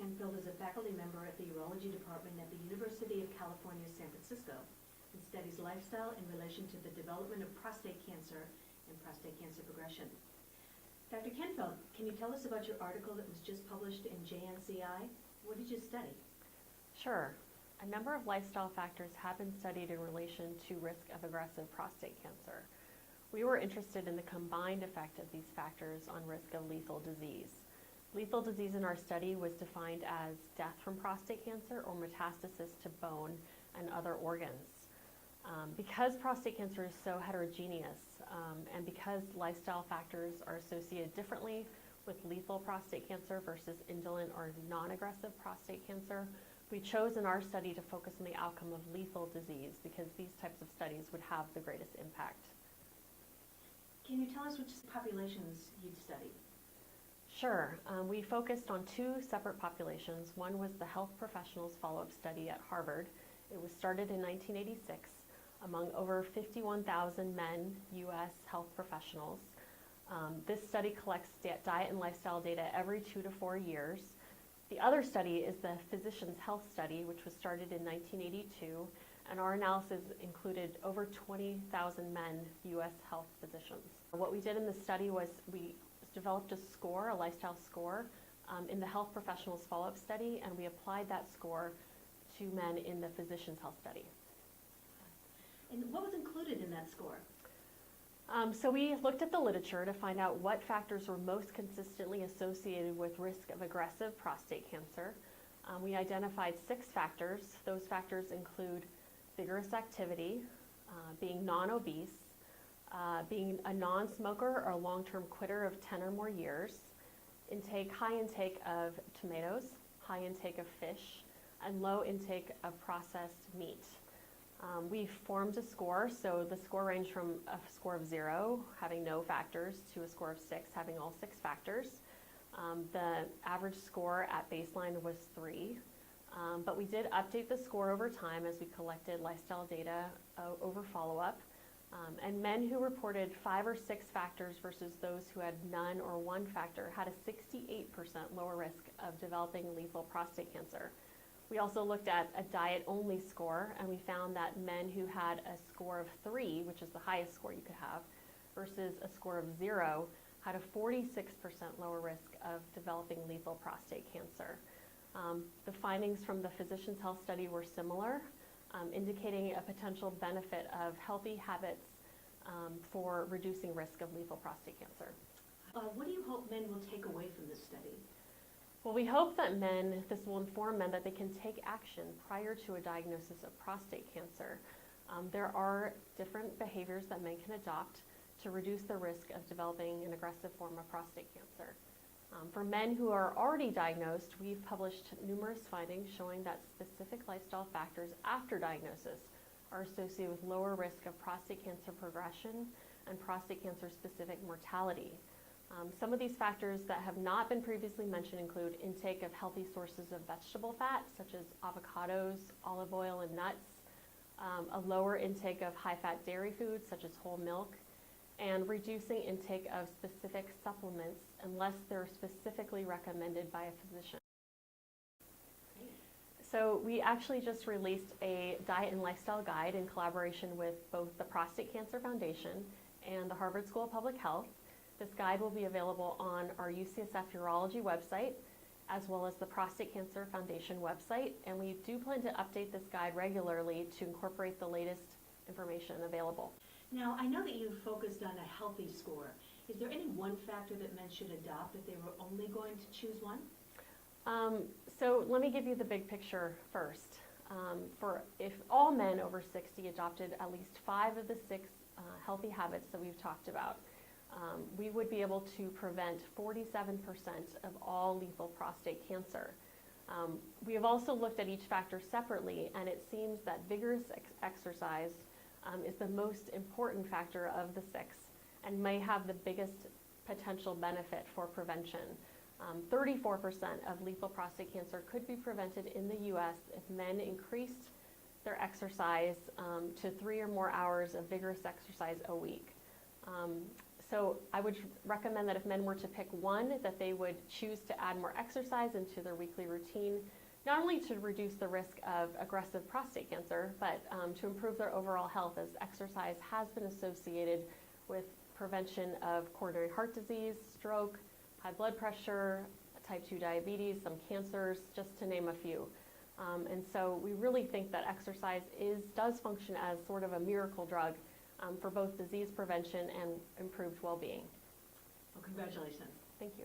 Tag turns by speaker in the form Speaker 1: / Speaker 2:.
Speaker 1: Kenfield is a faculty member at the Urology Department at the University of California, San Francisco, and studies lifestyle in relation to the development of prostate cancer and prostate cancer progression. Dr. Kenfield, can you tell us about your article that was just published in JNCI? What did you study?
Speaker 2: Sure. A number of lifestyle factors have been studied in relation to risk of aggressive prostate cancer. We were interested in the combined effect of these factors on risk of lethal disease. Lethal disease in our study was defined as death from prostate cancer or metastasis to bone and other organs. Because prostate cancer is so heterogeneous, and because lifestyle factors are associated differently with lethal prostate cancer versus indolent or non-aggressive prostate cancer, we chose in our study to focus on the outcome of lethal disease because these types of studies would have the greatest impact.
Speaker 1: Can you tell us which populations you'd studied?
Speaker 2: Sure. We focused on two separate populations. One was the health professionals follow-up study at Harvard. It was started in 1986 among over 51,000 men, U.S. health professionals. This study collects diet and lifestyle data every 2 to 4 years. The other study is the Physicians' Health Study, which was started in 1982, and our analysis included over 20,000 men, U.S. health physicians. What we did in the study was we developed a score, a lifestyle score, in the health professionals follow-up study, and we applied that score to men in the Physicians' Health Study.
Speaker 1: And what was included in that score?
Speaker 2: So we looked at the literature to find out what factors were most consistently associated with risk of aggressive prostate cancer. We identified 6 factors. Those factors include vigorous activity, being non-obese, being a non-smoker or long-term quitter of 10 or more years, high intake of tomatoes, high intake of fish, and low intake of processed meat. We formed a score, so the score ranged from a score of 0, having no factors, to a score of 6, having all 6 factors. The average score at baseline was 3, but we did update the score over time as we collected lifestyle data over follow-up. And men who reported 5 or 6 factors versus those who had none or 1 factor had a 68% lower risk of developing lethal prostate cancer. We also looked at a diet-only score, and we found that men who had a score of 3, which is the highest score you could have, versus a score of 0, had a 46% lower risk of developing lethal prostate cancer. The findings from the Physicians' Health Study were similar, indicating a potential benefit of healthy habits for reducing risk of lethal prostate cancer.
Speaker 1: What do you hope men will take away from this study?
Speaker 2: Well, we hope that this will inform men that they can take action prior to a diagnosis of prostate cancer. There are different behaviors that men can adopt to reduce the risk of developing an aggressive form of prostate cancer. For men who are already diagnosed, we've published numerous findings showing that specific lifestyle factors after diagnosis are associated with lower risk of prostate cancer progression and prostate cancer-specific mortality. Some of these factors that have not been previously mentioned include intake of healthy sources of vegetable fat, such as avocados, olive oil, and nuts, a lower intake of high-fat dairy foods, such as whole milk, and reducing intake of specific supplements unless they're specifically recommended by a physician. So we actually just released a diet and lifestyle guide in collaboration with both the Prostate Cancer Foundation and the Harvard School of Public Health. This guide will be available on our UCSF Urology website, as well as the Prostate Cancer Foundation website, and we do plan to update this guide regularly to incorporate the latest information available.
Speaker 1: Now, I know that you focused on a healthy score. Is there any one factor that men should adopt if they were only going to choose one?
Speaker 2: So let me give you the big picture first. If all men over 60 adopted at least 5 of the 6 healthy habits that we've talked about, we would be able to prevent 47% of all lethal prostate cancer. We have also looked at each factor separately, and it seems that vigorous exercise is the most important factor of the 6 and may have the biggest potential benefit for prevention. 34% of lethal prostate cancer could be prevented in the U.S. if men increased their exercise to 3 or more hours of vigorous exercise a week. So I would recommend that if men were to pick one, that they would choose to add more exercise into their weekly routine, not only to reduce the risk of aggressive prostate cancer, but to improve their overall health, as exercise has been associated with prevention of coronary heart disease, stroke, high blood pressure, type 2 diabetes, some cancers, just to name a few. And so we really think that exercise does function as sort of a miracle drug for both disease prevention and improved well-being.
Speaker 1: Well, congratulations.
Speaker 2: Thank you.